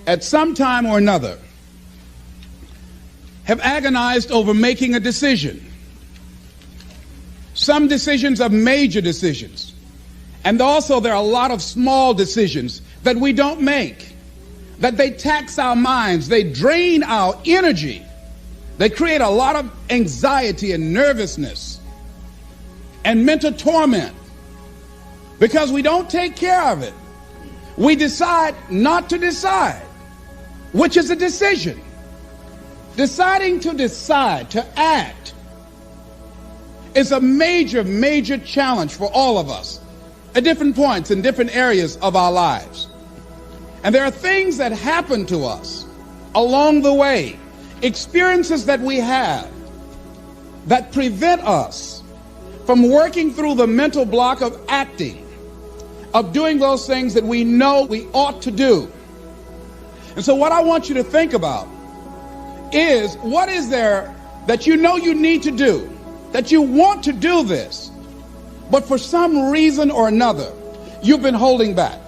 at some time or another, have agonized over making a decision. Some decisions are major decisions. And also there are a lot of small decisions that we don't make, that they tax our minds, they drain our energy, they create a lot of anxiety and nervousness and mental torment because we don't take care of it. We decide not to decide, which is a decision. Deciding to decide, to act, is a major, major challenge for all of us at different points in different areas of our lives. And there are things that happen to us along the way, experiences that we have that prevent us from working through the mental block of acting, of doing those things that we know we ought to do. And so what I want you to think about is, what is there that you know you need to do, that you want to do this, but for some reason or another, you've been holding back.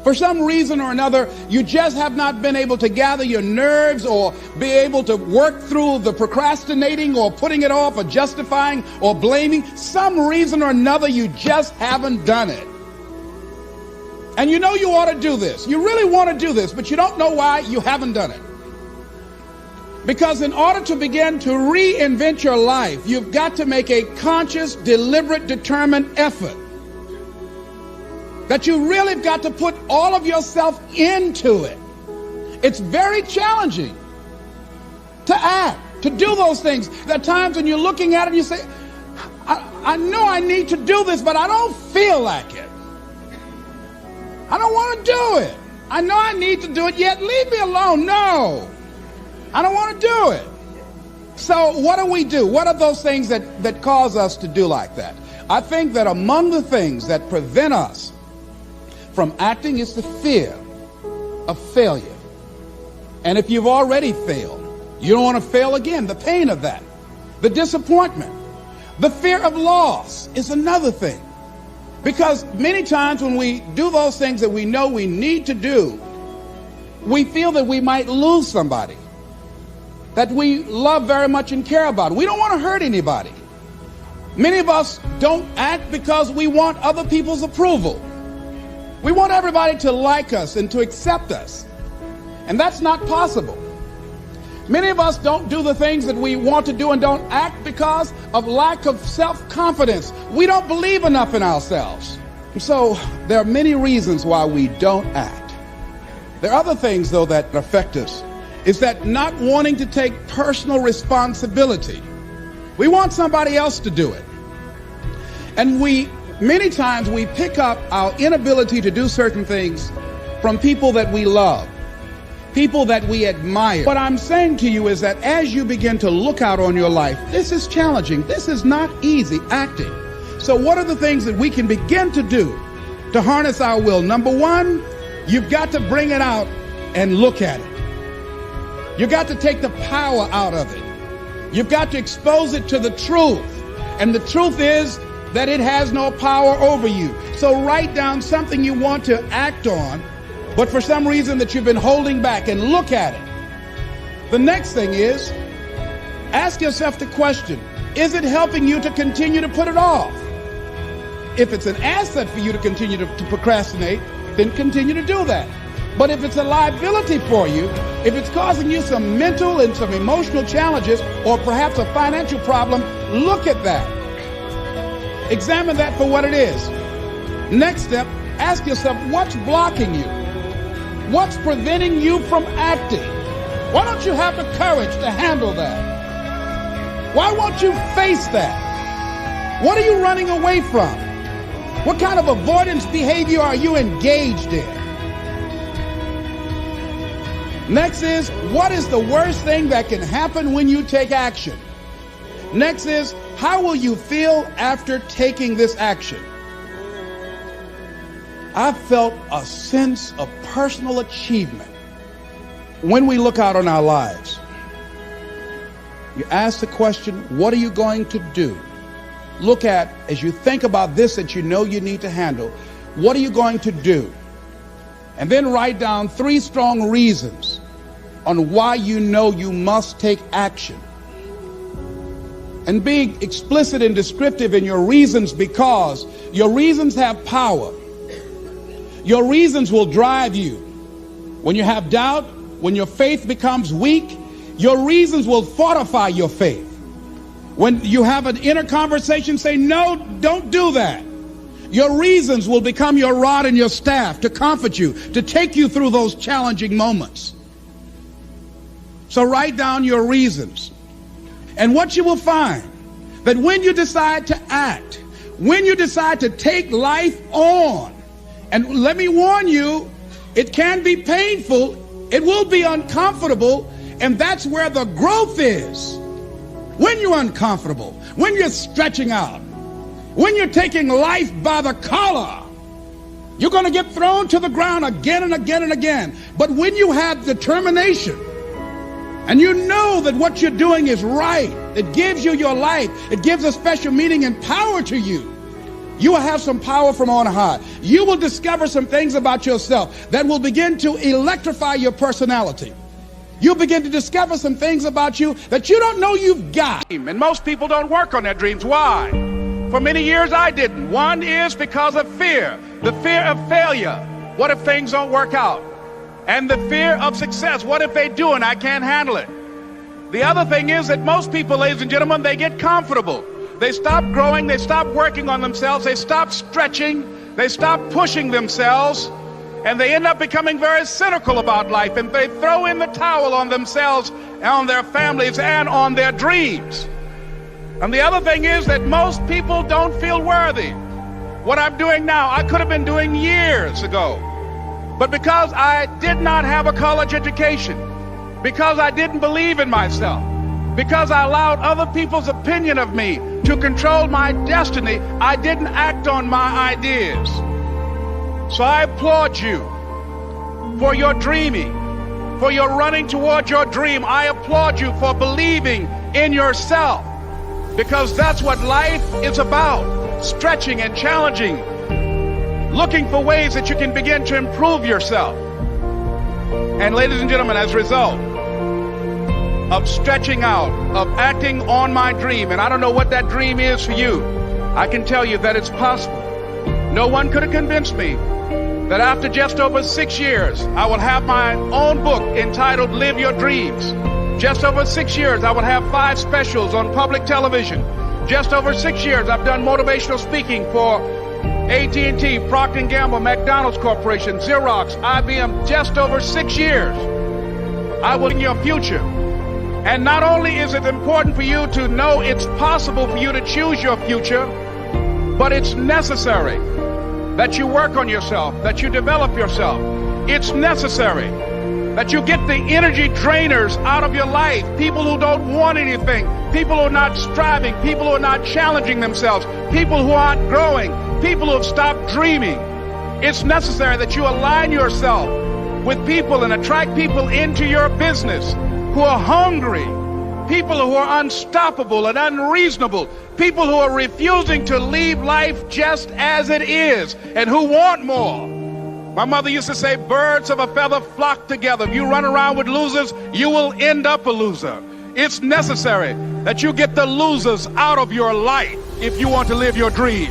For some reason or another, you just have not been able to gather your nerves or be able to work through the procrastinating or putting it off or justifying or blaming. Some reason or another, you just haven't done it. And you know you ought to do this. You really want to do this, but you don't know why you haven't done it. Because in order to begin to reinvent your life, you've got to make a conscious, deliberate, determined effort. That you really have got to put all of yourself into it. It's very challenging to act, to do those things. There are times when you're looking at it and you say, I know I need to do this, but I don't feel like it. I don't want to do it. I know I need to do it, yet leave me alone. No, I don't want to do it. So what do? What are those things that cause us to do like that? I think that among the things that prevent us from acting is the fear of failure. And if you've already failed, you don't want to fail again. The pain of that, the disappointment, the fear of loss is another thing. Because many times when we do those things that we know we need to do, we feel that we might lose somebody that we love very much and care about. We don't want to hurt anybody. Many of us don't act because we want other people's approval. We want everybody to like us and to accept us. And that's not possible. Many of us don't do the things that we want to do and don't act because of lack of self-confidence. We don't believe enough in ourselves. So there are many reasons why we don't act. There are other things, though, that affect us. Is that not wanting to take personal responsibility. We want somebody else to do it. And many times we pick up our inability to do certain things from people that we love, people that we admire. What I'm saying to you is that as you begin to look out on your life, this is challenging. This is not easy acting. So what are the things that we can begin to do to harness our will? Number one, you've got to bring it out and look at it. You've got to take the power out of it. You've got to expose it to the truth. And the truth is that it has no power over you. So write down something you want to act on, but for some reason that you've been holding back, and look at it. The next thing is, ask yourself the question, is it helping you to continue to put it off? If it's an asset for you to continue to procrastinate, then continue to do that. But if it's a liability for you, if it's causing you some mental and some emotional challenges, or perhaps a financial problem, look at that. Examine that for what it is. Next step, ask yourself, what's blocking you? What's preventing you from acting? Why don't you have the courage to handle that? Why won't you face that? What are you running away from? What kind of avoidance behavior are you engaged in? Next is, what is the worst thing that can happen when you take action? Next is, how will you feel after taking this action? I felt a sense of personal achievement when we look out on our lives. You ask the question, what are you going to do? Look at, as you think about this that you know you need to handle, what are you going to do? And then write down 3 strong reasons on why you know you must take action. And be explicit and descriptive in your reasons, because your reasons have power. Your reasons will drive you. When you have doubt, when your faith becomes weak, your reasons will fortify your faith. When you have an inner conversation, say, no, don't do that. Your reasons will become your rod and your staff to comfort you, to take you through those challenging moments. So write down your reasons. And what you will find, that when you decide to act, when you decide to take life on, and let me warn you, it can be painful, it will be uncomfortable, and that's where the growth is. When you're uncomfortable, when you're stretching out, when you're taking life by the collar, you're going to get thrown to the ground again and again and again. But when you have determination, and you know that what you're doing is right, it gives you your life, it gives a special meaning and power to you, you will have some power from on high. You will discover some things about yourself that will begin to electrify your personality. You'll begin to discover some things about you that you don't know you've got. And most people don't work on their dreams. Why? For many years I didn't. One is because of fear. The fear of failure. What if things don't work out? And the fear of success. What if they do and I can't handle it? The other thing is that most people, ladies and gentlemen, they get comfortable. They stop growing, they stop working on themselves, they stop stretching, they stop pushing themselves, and they end up becoming very cynical about life, and they throw in the towel on themselves, on their families, and on their dreams. And the other thing is that most people don't feel worthy. What I'm doing now, I could have been doing years ago. But because I did not have a college education, because I didn't believe in myself, because I allowed other people's opinion of me to control my destiny, I didn't act on my ideas. So I applaud you for your dreaming, for your running toward your dream. I applaud you for believing in yourself, because that's what life is about, stretching and challenging, looking for ways that you can begin to improve yourself. And ladies and gentlemen, as a result of stretching out, of acting on my dream, and I don't know what that dream is for you, I can tell you that it's possible. No one could have convinced me that after just over 6 years, I will have my own book entitled Live Your Dreams. Just over 6 years, I will have 5 specials on public television. Just over 6 years, I've done motivational speaking for AT&T, Procter & Gamble, McDonald's Corporation, Xerox, IBM. Just over 6 years, I will in your future. And not only is it important for you to know it's possible for you to choose your future, but it's necessary that you work on yourself, that you develop yourself. It's necessary that you get the energy drainers out of your life, people who don't want anything, people who are not striving, people who are not challenging themselves, people who aren't growing, people who have stopped dreaming. It's necessary that you align yourself with people and attract people into your business who are hungry, people who are unstoppable and unreasonable, people who are refusing to leave life just as it is and who want more. My mother used to say, birds of a feather flock together. If you run around with losers, you will end up a loser. It's necessary that you get the losers out of your life if you want to live your dream.